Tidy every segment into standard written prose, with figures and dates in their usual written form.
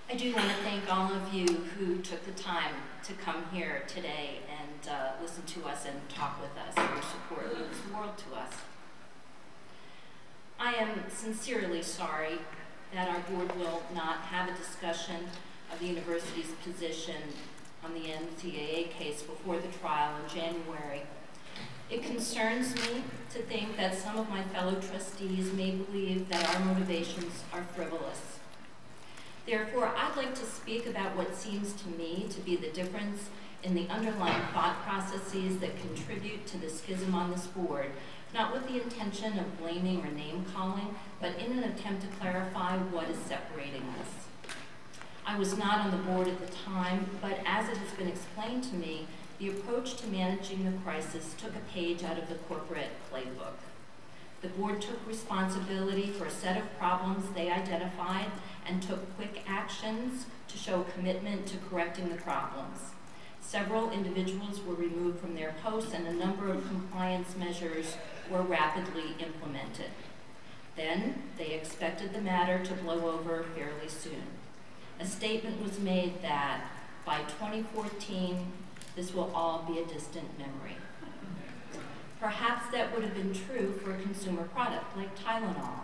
I do want to thank all of you who took the time to come here today and listen to us and talk with us. Your support means the world to us. I am sincerely sorry that our board will not have a discussion of the university's position on the NCAA case before the trial in January. It concerns me to think that some of my fellow trustees may believe that our motivations are frivolous. Therefore, I'd like to speak about what seems to me to be the difference in the underlying thought processes that contribute to the schism on this board, not with the intention of blaming or name-calling, but in an attempt to clarify what is separating us. I was not on the board at the time, but as it has been explained to me, the approach to managing the crisis took a page out of the corporate playbook. The board took responsibility for a set of problems they identified and took quick actions to show commitment to correcting the problems. Several individuals were removed from their posts and a number of compliance measures were rapidly implemented. Then they expected the matter to blow over fairly soon. A statement was made that by 2014, this will all be a distant memory. Perhaps that would have been true for a consumer product like Tylenol.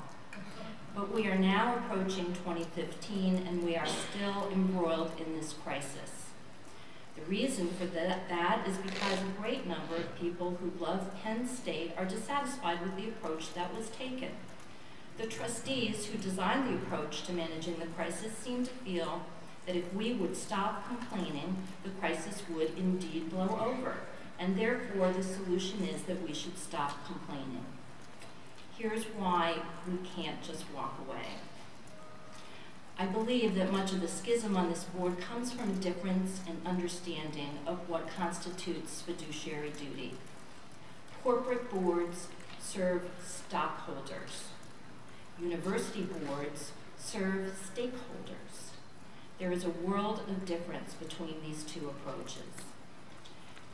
But we are now approaching 2015 and we are still embroiled in this crisis. The reason for that is because a great number of people who love Penn State are dissatisfied with the approach that was taken. The trustees who designed the approach to managing the crisis seem to feel that if we would stop complaining, the crisis would indeed blow over, and therefore the solution is that we should stop complaining. Here's why we can't just walk away. I believe that much of the schism on this board comes from a difference in understanding of what constitutes fiduciary duty. Corporate boards serve stockholders. University boards serve stakeholders. There is a world of difference between these two approaches.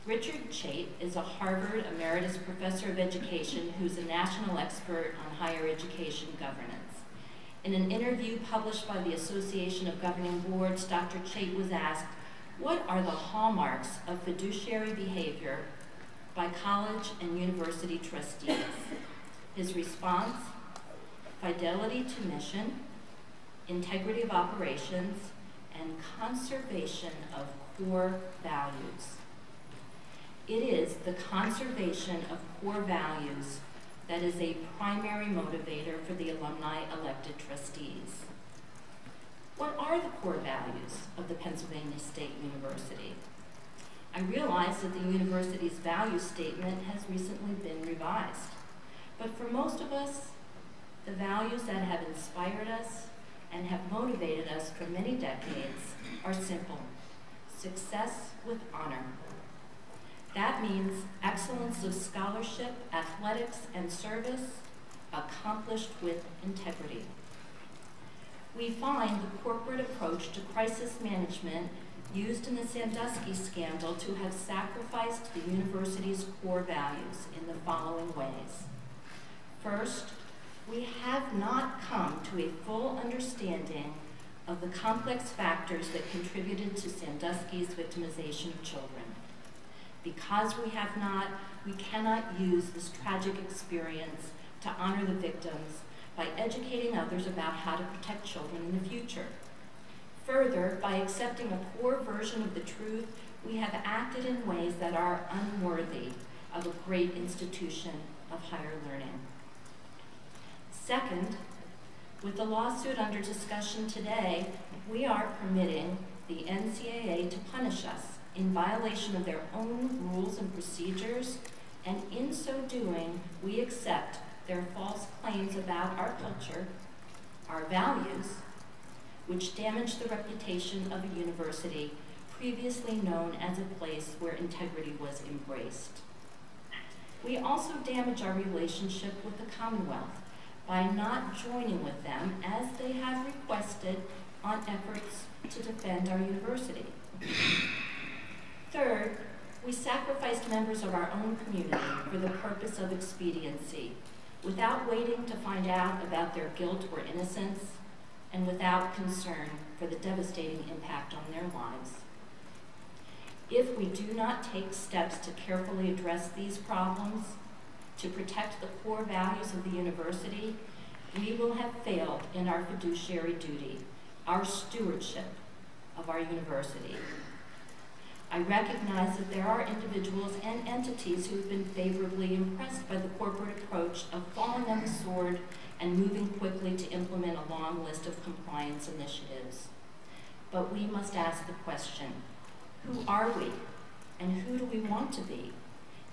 Richard Chait is a Harvard Emeritus Professor of Education who's a national expert on higher education governance. In an interview published by the Association of Governing Boards, Dr. Chait was asked, what are the hallmarks of fiduciary behavior by college and university trustees? His response, fidelity to mission, integrity of operations, and conservation of core values. It is the conservation of core values that is a primary motivator for the alumni elected trustees. What are the core values of the Pennsylvania State University? I realize that the university's value statement has recently been revised, but for most of us, the values that have inspired us and have motivated us for many decades are simple: success with honor. That means excellence of scholarship, athletics, and service, accomplished with integrity. We find the corporate approach to crisis management used in the Sandusky scandal to have sacrificed the university's core values in the following ways. First, we have not come to a full understanding of the complex factors that contributed to Sandusky's victimization of children. Because we have not, we cannot use this tragic experience to honor the victims by educating others about how to protect children in the future. Further, by accepting a poor version of the truth, we have acted in ways that are unworthy of a great institution of higher learning. Second, with the lawsuit under discussion today, we are permitting the NCAA to punish us in violation of their own rules and procedures, and in so doing, we accept their false claims about our culture, our values, which damage the reputation of a university previously known as a place where integrity was embraced. We also damage our relationship with the Commonwealth by not joining with them as they have requested on efforts to defend our university. Third, we sacrificed members of our own community for the purpose of expediency, without waiting to find out about their guilt or innocence, and without concern for the devastating impact on their lives. If we do not take steps to carefully address these problems, to protect the core values of the university, we will have failed in our fiduciary duty, our stewardship of our university. I recognize that there are individuals and entities who have been favorably impressed by the corporate approach of falling on the sword and moving quickly to implement a long list of compliance initiatives. But we must ask the question, who are we, and who do we want to be,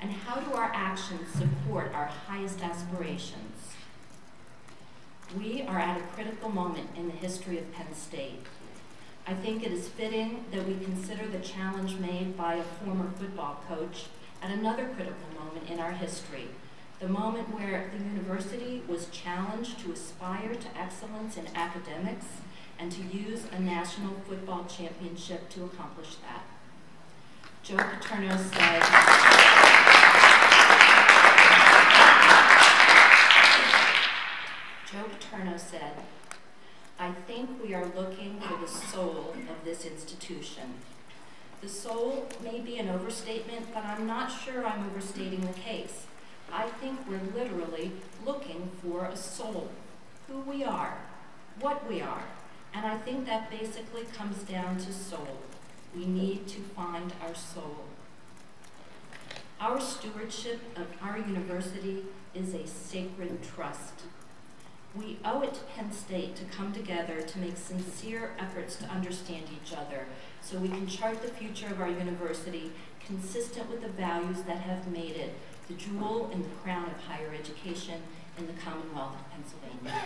and how do our actions support our highest aspirations? We are at a critical moment in the history of Penn State. I think it is fitting that we consider the challenge made by a former football coach at another critical moment in our history, the moment where the university was challenged to aspire to excellence in academics and to use a national football championship to accomplish that. Joe Paterno said, I think we are looking for the soul of this institution. The soul may be an overstatement, but I'm not sure I'm overstating the case. I think we're literally looking for a soul, who we are, what we are, and I think that basically comes down to soul. We need to find our soul. Our stewardship of our university is a sacred trust. We owe it to Penn State to come together to make sincere efforts to understand each other so we can chart the future of our university consistent with the values that have made it the jewel in the crown of higher education in the Commonwealth of Pennsylvania.